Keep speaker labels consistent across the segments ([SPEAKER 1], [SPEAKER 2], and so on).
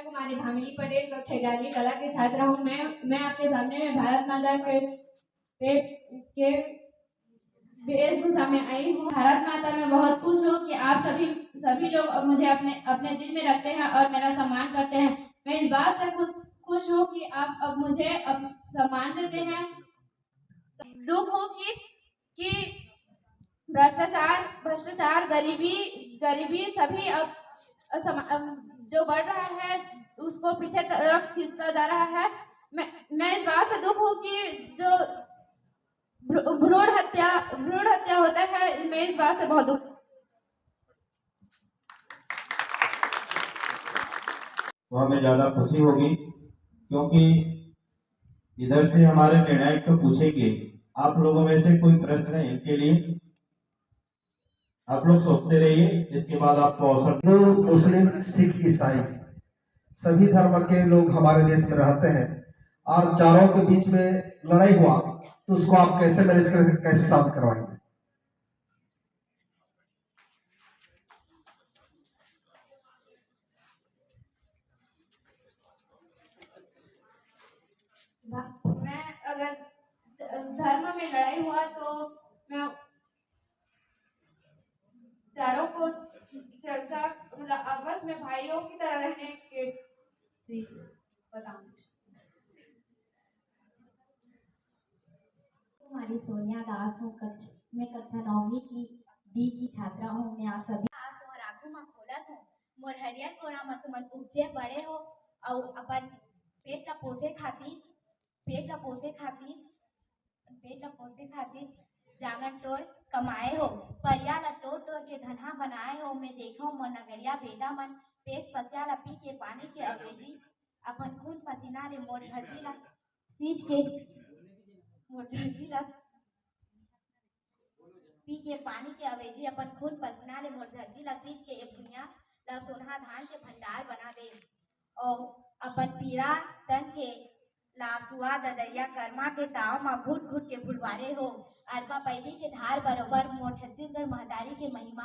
[SPEAKER 1] मैं कुमारी भामिनी पटेल कक्षा 11वीं कला की छात्रा हूँ। मैं आपके सामने में भारत माता के वेशभूषा में आई हूँ। भारत माता में बहुत खुश हूँ कि आप सभी लोग मुझे अपने दिल में रखते हैं और मेरा सम्मान करते हैं। मैं इस बात से खुश हूँ कि आप अब मुझे सम्मान देते हैं। दुख हो कि भ्रष्टाचार गरीबी सभी जो बढ़ रहा है उसको पीछे तरफ खींचता जा रहा है। मैं इस बात से दुख हूँ कि जो भ्रूण हत्या होता है, मैं इस बात से बहुत दुख।
[SPEAKER 2] तो हमें ज्यादा खुशी होगी क्योंकि इधर से हमारे निर्णायक तो पूछेंगे। आप लोगों में से कोई प्रश्न है इनके लिए? आप लोग सोचते रहिए, इसके बाद आपको अवसर।
[SPEAKER 3] हिंदू, मुस्लिम, सिख, ईसाई सभी धर्म के लोग हमारे देश में रहते हैं और चारों के बीच में लड़ाई हुआ तो उसको आप कैसे मैनेज कर कैसे शांत करवाएंगे?
[SPEAKER 1] मैं अगर धर्म में लड़ाई हुआ तो मैं चारों को चर्चा आपस में भाइयों की तरह रहने के बताऊं।
[SPEAKER 4] कुमारी सोनिया दास हूँ। मैं कक्षा 9वीं की बी की छात्रा हूँ। मैं आप सभी
[SPEAKER 5] आज तुम्हार आगू में खोलत हूँ। मोर हरियर कोरा में तुमन उपजे बड़े हो और अपन पेट ला पोसे खातिर जागन टोर कमाए हो। परिया ला टोर के धनहा बनाए हो। मैं देखो मोर नगरिया बेटा मन पेट पसिया ला पी के पानी के अवेजी अपन खून पसीना ले मोर धरती ला सींच के पी के पानी के अवेजी अपन खून पसीना ले मोर धरती ला सींच के एक दुनिया ला सोनहा धान के भंडार बना दे और अपन पीरा तन के लासुआ ददरिया कर्मा के ताव मा घुट घुट के फुलवारे हो। अरबा पैली के धार बरोबर मोर छत्तीसगढ़ महतारी के महिमा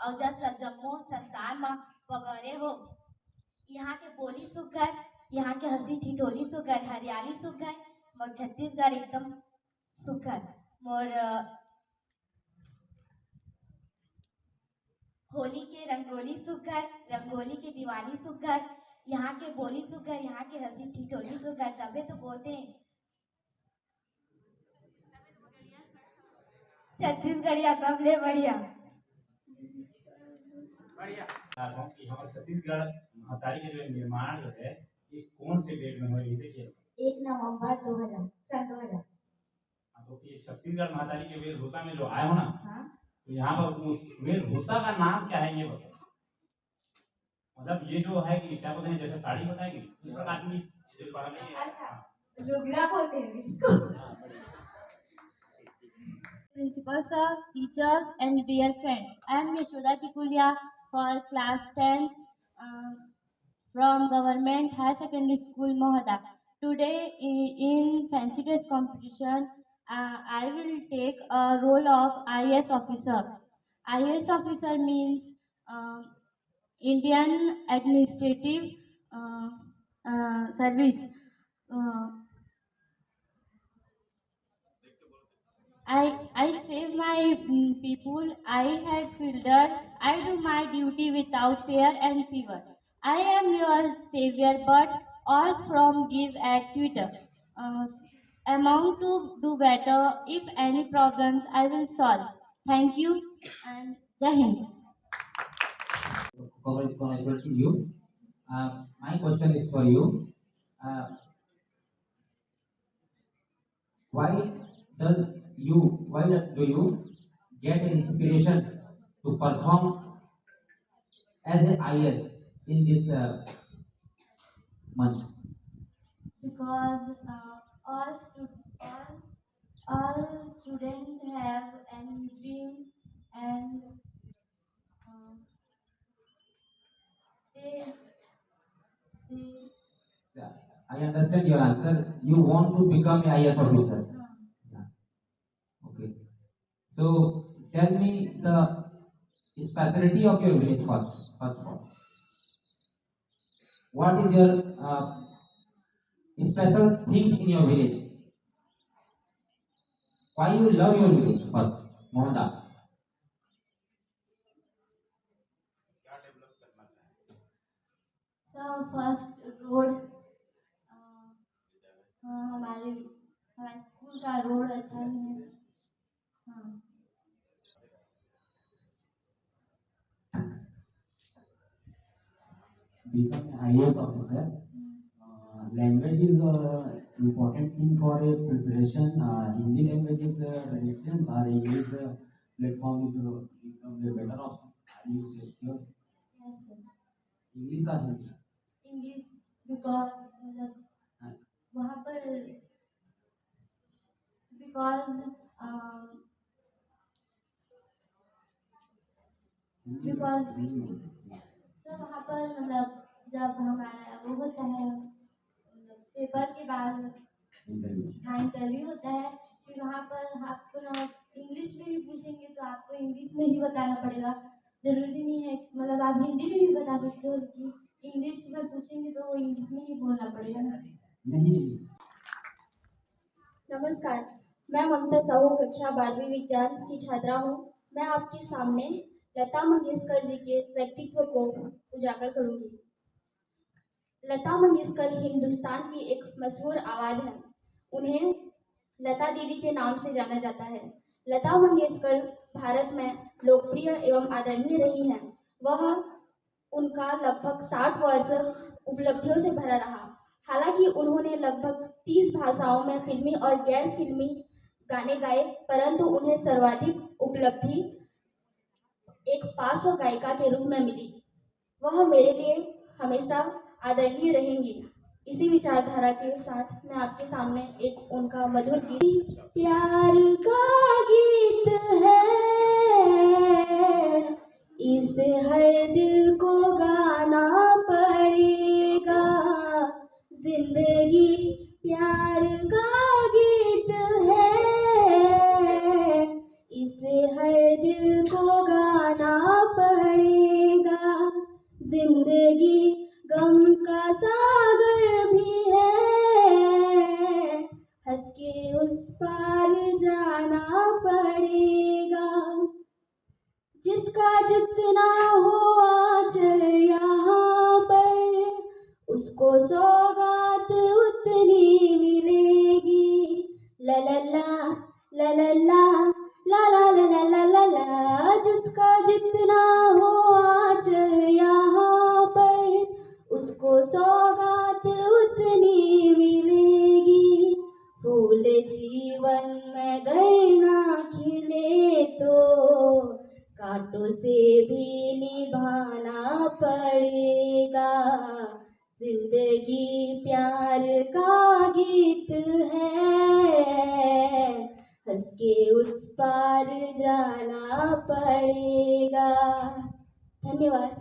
[SPEAKER 5] और जस ल जम्मो संसार मा वगैरे हो। यहाँ के बोली सुघर, यहाँ के हंसी ठिठोली सुघर, हरियाली सुघर, मोर छत्तीसगढ़ एकदम सुघर। मोर होली के रंगोली सुघर, रंगोली के दिवाली सुघर, यहाँ के बोली सुघर, यहाँ के हंसी ठिठोली सुघर। तबे तो बोलते हैं छत्तीसगढ़िया सबले बढ़िया।
[SPEAKER 6] हमारे छत्तीसगढ़ महतारी के जो निर्माण जो है ये कौन से डेट में हुआ, इसे किया?
[SPEAKER 4] 1 नवंबर 2000
[SPEAKER 6] तो ये छत्तीसगढ़ महतारी के वेशभूषा में जो आए हो ना,
[SPEAKER 4] हाँ?
[SPEAKER 6] तो यहाँ पर वेशभूषा का नाम क्या है ये बताओ। मतलब ये जो है कि क्या बोलते हैं, जैसे साड़ी बताएगी उस प्रकार से।
[SPEAKER 1] अच्छा, जोगिरा बोलते हैं इसको।
[SPEAKER 5] Principal sir, teachers and dear friends, I am Yashoda Tikulia for class 10th from Government High Secondary School Mohada. Today in fancy dress competition, I will take a role of IAS officer. IAS officer means Indian Administrative Service. I save my people. I had filter. I do my duty without fear and fever. I am your savior, but all from give at Twitter. Amount to do better. If any problems, I will solve. Thank you and Jai Hind.
[SPEAKER 7] Congratulations to you. My question is for you. Why do you get inspiration to perform as an IS in this month?
[SPEAKER 5] Because all students have an dream and they
[SPEAKER 7] Yeah, I understand your answer. You want to become an IS officer. Yeah. Okay. So tell me the specialty of your village first of all. what is your special things in your village? Why you love your village first, Mohandas?
[SPEAKER 1] So first road हमारे हमारे school का road अच्छा नहीं है। हाँ
[SPEAKER 7] Become an IAS officer. Language is important thing for a preparation. Hindi language is resistance or English platform is become a better option. Are you sure?
[SPEAKER 1] Yes sir
[SPEAKER 7] English or Hindi?
[SPEAKER 1] English because मतलब
[SPEAKER 7] हाँ,
[SPEAKER 1] वहाँ पर because
[SPEAKER 7] Hindi
[SPEAKER 1] Because-
[SPEAKER 7] Hindi में।
[SPEAKER 1] Sir वहाँ पर मतलब जब हमारा वो होता है मतलब पेपर के बाद
[SPEAKER 7] इंटरव्यू।
[SPEAKER 1] हाँ इंटरव्यू होता है फिर वहाँ पर आपको ना इंग्लिश में भी पूछेंगे तो आपको इंग्लिश में ही बताना पड़ेगा। जरूरी नहीं है मतलब आप हिंदी में भी बता सकते हो कि इंग्लिश में पूछेंगे तो वो इंग्लिश में ही बोलना पड़ेगा ना।
[SPEAKER 7] नहीं
[SPEAKER 5] नमस्कार, मैं ममता साहू कक्षा 12वीं विज्ञान की छात्रा हूँ। मैं आपके सामने लता मंगेशकर जी के व्यक्तित्व को उजागर करूंगी। लता मंगेशकर हिंदुस्तान की एक मशहूर आवाज़ है। उन्हें लता दीदी के नाम से जाना जाता है। लता मंगेशकर भारत में लोकप्रिय एवं आदरणीय रही हैं। वह उनका लगभग 60 वर्ष उपलब्धियों से भरा रहा। हालांकि उन्होंने लगभग 30 भाषाओं में फिल्मी और गैर फिल्मी गाने गाए, परंतु उन्हें सर्वाधिक उपलब्धि एक पार्श्व गायिका के रूप में मिली। वह मेरे लिए हमेशा आदरणीय रहेंगी। इसी विचारधारा के साथ मैं आपके सामने एक उनका मधुर गीत प्यार का गीत है, इसे हर दिल को गाना पड़ेगा। जिंदगी प्यार का गीत है, इसे हर दिल को गाना पड़ेगा। जिंदगी गम का सागर भी है, हंस के उस पार जाना पड़ेगा। जिसका जितना हो आंचल यहाँ पर, उसको सौगात उतनी मिलेगी। ला ला ला ला ला ला ला ला ला ला ला ला। जिसका जितना हो आंचल यहाँ पर, उसको सौगात उतनी मिलेगी। फूल जीवन में गर ना खिले तो कांटों से भी निभाना पड़ेगा। जिंदगी प्यार का गीत है, हंस के उस पार जाना पड़ेगा। धन्यवाद।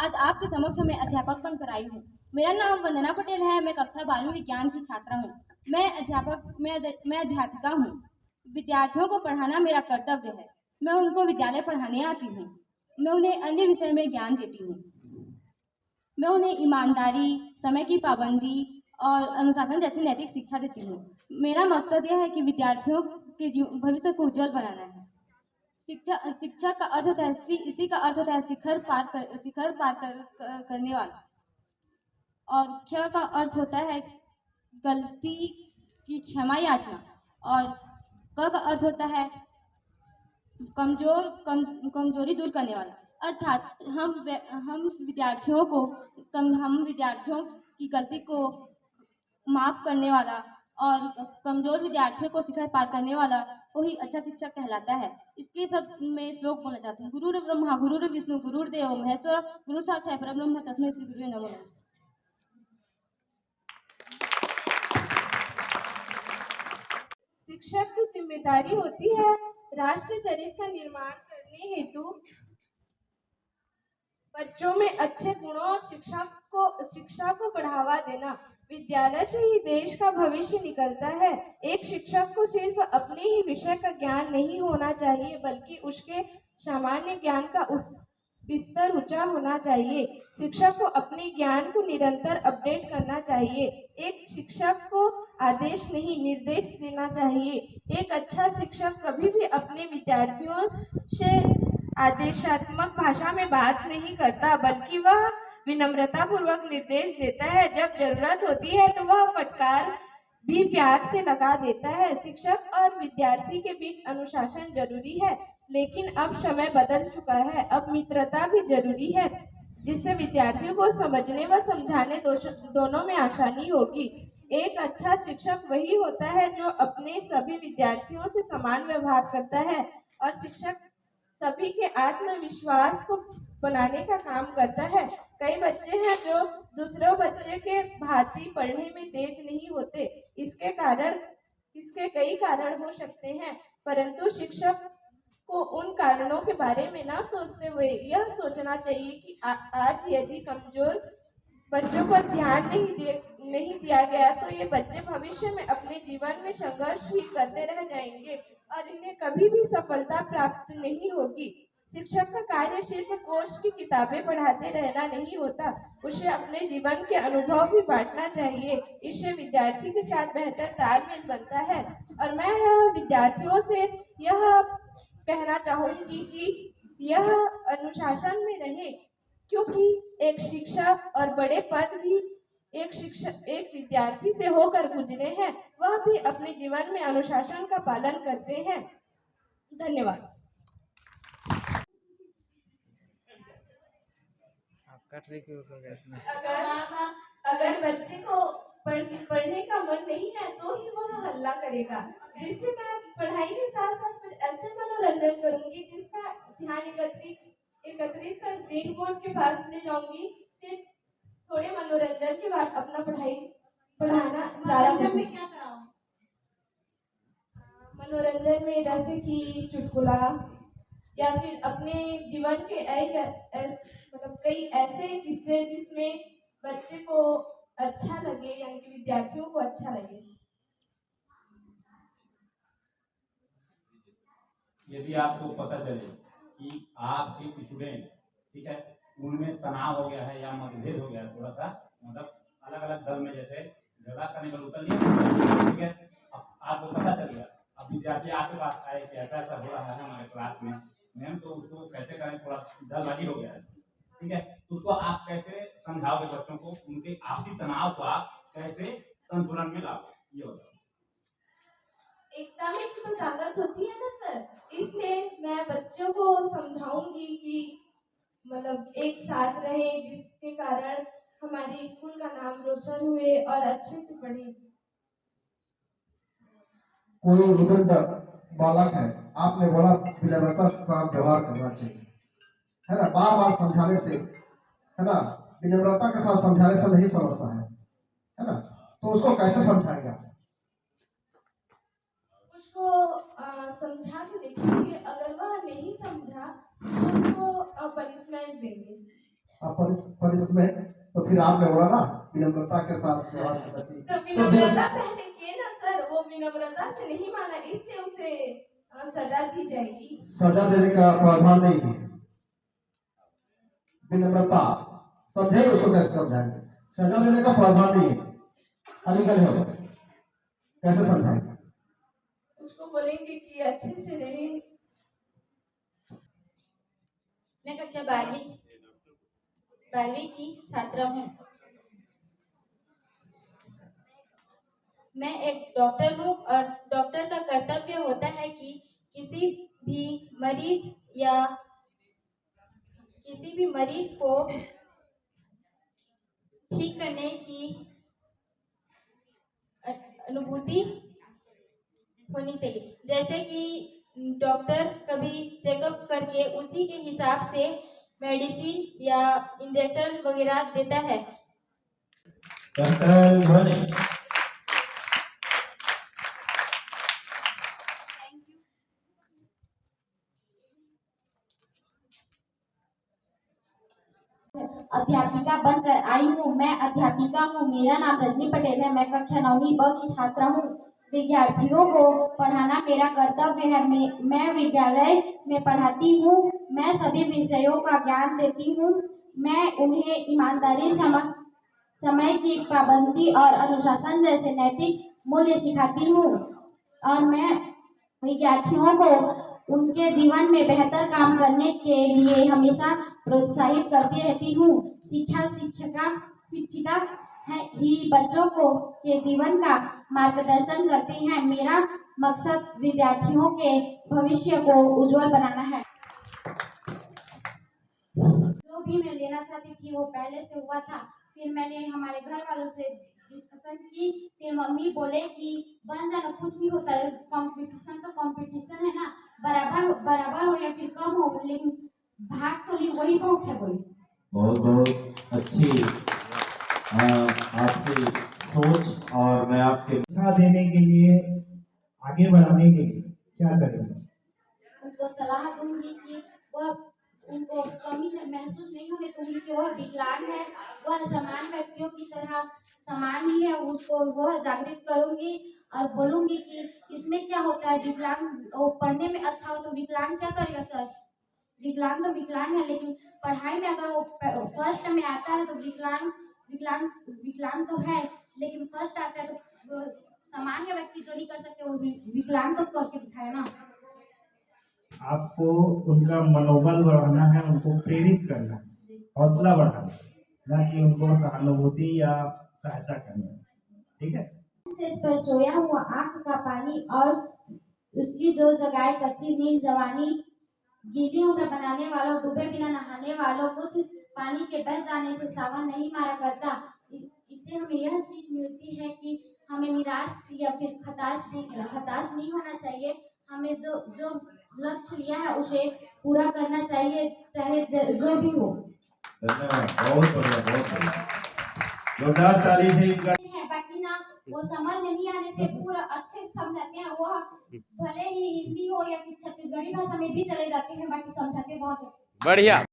[SPEAKER 8] आज आपके समक्ष मैं अध्यापक बनकर आई हूँ। मेरा नाम वंदना पटेल है। मैं कक्षा 12वीं विज्ञान की छात्रा हूँ। मैं अध्यापिका हूँ। विद्यार्थियों को पढ़ाना मेरा कर्तव्य है। मैं उनको विद्यालय पढ़ाने आती हूँ। मैं उन्हें अन्य विषय में ज्ञान देती हूँ। मैं उन्हें ईमानदारी, समय की पाबंदी और अनुशासन जैसी नैतिक शिक्षा देती हूँ। मेरा मकसद यह है कि विद्यार्थियों के भविष्य को उज्जवल बनाना है। शिक्षा का अर्थ होता है इसी का अर्थ होता है शिखर पार करने वाला, और क्ष का अर्थ होता है गलती की क्षमा याचना, और क का अर्थ होता है कमजोरी दूर करने वाला। अर्थात हम विद्यार्थियों की गलती को माफ करने वाला और कमजोर विद्यार्थियों को शिखर पार करने वाला वही अच्छा शिक्षक कहलाता है। इसके सब में श्लोक बोलना चाहती हूँ। गुरुर् ब्रह्मा गुरुर् विष्णु गुरुर्देव महेश्वर गुरु साक्षात् परब्रह्म तस्मै श्री गुरुवे नमः।
[SPEAKER 1] शिक्षक की जिम्मेदारी होती है राष्ट्र चरित्र का निर्माण करने हेतु बच्चों में अच्छे गुणों और शिक्षा को बढ़ावा देना। विद्यालय से ही देश का भविष्य निकलता है। एक शिक्षक को सिर्फ अपने ही विषय का ज्ञान नहीं होना चाहिए, बल्कि उसके सामान्य ज्ञान का उस स्तर ऊंचा होना चाहिए। शिक्षक को अपने ज्ञान को निरंतर अपडेट करना चाहिए। एक शिक्षक को आदेश नहीं, निर्देश देना चाहिए। एक अच्छा शिक्षक कभी भी अपने विद्यार्थियों से आदेशात्मक भाषा में बात नहीं करता, बल्कि वह विनम्रता पूर्वक निर्देश देता है। जब जरूरत होती है तो वह फटकार भी प्यार से लगा देता है। शिक्षक और विद्यार्थी के बीच अनुशासन जरूरी है, लेकिन अब समय बदल चुका है। अब मित्रता भी जरूरी है, जिससे विद्यार्थियों को समझने व समझाने दोनों में आसानी होगी। एक अच्छा शिक्षक वही होता है जो अपने सभी विद्यार्थियों से समान व्यवहार करता है, और शिक्षक सभी के आत्मविश्वास को बनाने का काम करता है। कई बच्चे हैं जो दूसरों बच्चे के भांति पढ़ने में तेज नहीं होते। इसके कई कारण हो सकते हैं, परंतु शिक्षक को उन कारणों के बारे में ना सोचते हुए यह सोचना चाहिए कि आज यदि कमजोर बच्चों पर ध्यान नहीं दिया गया तो ये बच्चे भविष्य में अपने जीवन में संघर्ष ही करते रह जाएंगे और इन्हें कभी भी सफलता प्राप्त नहीं होगी। शिक्षक का कार्य सिर्फ कोर्स की किताबें पढ़ाते रहना नहीं होता, उसे अपने जीवन के अनुभव भी बांटना चाहिए। इससे विद्यार्थी के साथ बेहतर तालमेल बनता है। और मैं विद्यार्थियों से यह कहना चाहूंगी कि यह अनुशासन में रहे, क्योंकि एक शिक्षक और बड़े पद भी एक विद्यार्थी से होकर गुजरे हैं। वह भी अपने जीवन में अनुशासन का पालन करते हैं। धन्यवाद।
[SPEAKER 9] आप कर रही थी उस वजह इसमें।
[SPEAKER 1] अगर बच्चे को पढ़ने का मन नहीं है तो ही वह हल्ला करेगा, जिससे मैं पढ़ाई के साथ साथ कुछ ऐसे मनोरंजन करूंगी जिसका ध्यान एकत्रित कर ग्रीन बोर्ड के पास ले जाऊंगी। फिर थोड़े मनोरंजन के बाद अपना पढ़ाना प्रारंभ में क्या कराऊं? मनोरंजन में जैसे कि चुटकुला, या फिर अपने जीवन के मतलब कई ऐसे किस्से जिसमें बच्चे को अच्छा लगे, यानी कि विद्यार्थियों को अच्छा लगे।
[SPEAKER 6] यदि आपको पता चले कि आप एक स्टूडेंट, ठीक है, उनमें तनाव हो गया है या मतभेद हो गया है, थोड़ा सा मतलब अलग अलग दल में जैसे झगड़ा करने पर उतर लिया, ठीक है, अब आपको पता चल गया, अब विद्यार्थी आपके पास आए कि ऐसा ऐसा हो रहा है हमारे क्लास में मैम, तो उसको कैसे करें, थोड़ा दलबाजी हो गया है, ठीक है, तो उसको आप कैसे समझाओगे बच्चों को, उनके आपसी तनाव को आप कैसे संतुलन में लाओगे, ये बताओ।
[SPEAKER 1] एकता में तो ताकत होती है ना सर, इसलिए मैं बच्चों को समझाऊंगी कि मतलब एक साथ रहे, जिसके कारण हमारे स्कूल का नाम रोशन हुए और अच्छे से पढ़े।
[SPEAKER 3] कोई रुदन बालक है, आपने बोला विनम्रता के साथ व्यवहार करना चाहिए, है ना, बार बार समझाने से, है ना, विनम्रता के साथ समझाने से नहीं समझता है ना, तो उसको कैसे समझाएगा?
[SPEAKER 1] उसको समझा के देखेंगे, अगर वह नहीं समझा तो उसको पनिशमेंट देंगे।
[SPEAKER 3] पनिशमेंट? तो फिर आपने बोला ना विनम्रता के साथ व्यवहार करना चाहिए,
[SPEAKER 1] तो विनम्रता पहले किए ना सर, वो विनम्रता से नहीं माना, इसलिए उसे सजा दी जाएगी।
[SPEAKER 3] सजा देने का प्रावधान नहीं है। विनम्रता समझे, उसको कैसे समझाएंगे? सजा देने का प्रावधान नहीं है, अलीगढ़ हो, कैसे समझाएंगे?
[SPEAKER 1] उसको बोलेंगे कि अच्छे से रहे।
[SPEAKER 5] मैं कक्षा 12वीं की छात्रा हूँ। मैं एक डॉक्टर हूँ और डॉक्टर का कर्तव्य होता है कि किसी भी मरीज को ठीक करने की अनुभूति होनी चाहिए। जैसे कि डॉक्टर कभी चेकअप करके उसी के हिसाब से मेडिसिन या इंजेक्शन वगैरह देता है।
[SPEAKER 4] अध्यापिका बनकर आई हूँ। मैं अध्यापिका हूँ। मेरा नाम रजनी पटेल है। मैं कक्षा 9वीं ब की छात्रा हूँ। विद्यार्थियों को पढ़ाना मेरा कर्तव्य है। मैं विद्यालय में पढ़ाती हूँ। मैं सभी विषयों का ज्ञान देती हूँ। मैं उन्हें ईमानदारी, समय की पाबंदी और अनुशासन जैसे नैतिक मूल्य सिखाती हूँ और मैं विद्यार्थियों को उनके जीवन में बेहतर काम करने के लिए हमेशा प्रोत्साहित करती रहती हूँ। शिक्षिका है ही बच्चों को के जीवन का मार्गदर्शन करती हैं। मेरा मकसद विद्यार्थियों के भविष्य को उज्जवल बनाना है। जो भी मैं लेना चाहती थी वो पहले से हुआ था। फिर मैंने हमारे घर वालों से डिस्कशन की। फिर मम्मी बोले कि बन जाना, कुछ भी होता है, कंपटीशन तो कंपटीशन है ना, बराबर हो या फिर कम हो, लेकिन भाग तो ली वही बहुत है। बोली
[SPEAKER 2] बहुत बहुत अच्छी आपकी सोच। और मैं आपके
[SPEAKER 10] शिक्षा देने के लिए, आगे बढ़ाने के लिए क्या करेंगे?
[SPEAKER 4] उनको सलाह दूंगी कि वह उनको कमी महसूस नहीं होने दूंगी कि वह विकलांग है, वह समान व्यक्तियों की तरह समान ही है। उसको वह जागृत करूंगी और बोलूंगी कि इसमें क्या होता है, विकलांग वो पढ़ने में अच्छा हो तो विकलांग क्या करेगा सर? विकलांग तो विकलांग है, लेकिन पढ़ाई में अगर वो फर्स्ट में आता है तो विकलांग तो है, लेकिन फर्स्ट आता है तो सामान्य व्यक्ति जो नहीं कर सकते वो विकलांग तो करके दिखाए ना।
[SPEAKER 10] आपको उनका मनोबल बढ़ाना है, उनको प्रेरित करना है, हौसला बढ़ाना, ना कि उनको सहानुभूति या सहायता करना। ठीक है।
[SPEAKER 4] सेज पर सोया हुआ आंख का पानी और उसकी जो जगाए कच्ची नींद जवानी, गीली उम्र बनाने वालों, डूबे बिना नहाने वालों, कुछ पानी के बह जाने से सावन नहीं मारा करता। इससे हमें यह सीख मिलती है कि हमें निराश या फिर हताश नहीं होना चाहिए। हमें जो लक्ष्य लिया है उसे पूरा करना चाहिए, चाहे जो भी हो।
[SPEAKER 2] धन्यवाद, बहुत बढ़िया, बहुत बढ़िया। जोरदार ताली से इनका।
[SPEAKER 4] बाकी ना वो समझ नहीं आने से पूरा अच्छे से समझाते हैं। वो भले ही हिंदी हो या फिर छत्तीसगढ़ी भाषा में भी चले जाते हैं, बाकी समझाते बहुत अच्छे से।
[SPEAKER 9] बढ़िया।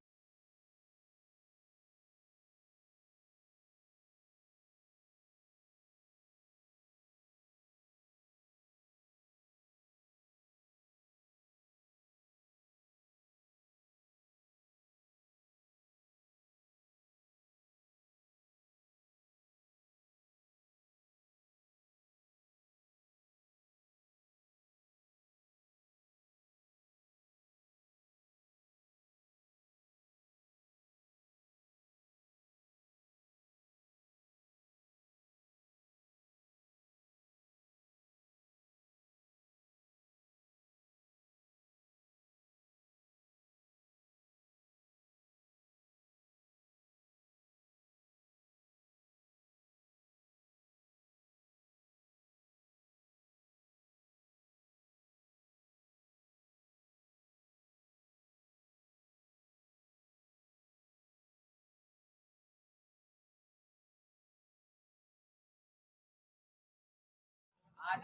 [SPEAKER 11] आज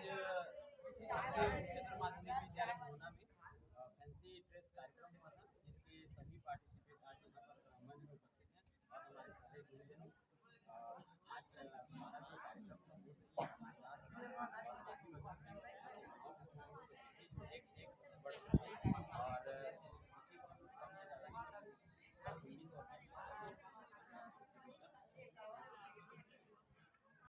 [SPEAKER 11] उच्चतर माध्यमिक विद्यालय भुना में फैंसी ड्रेस कार्यक्रम हुआ था, जिसके सभी पार्टिसिपेट आज यहाँ पर मंच में उपस्थित हैं और हमारे सारे गुरुजनों आज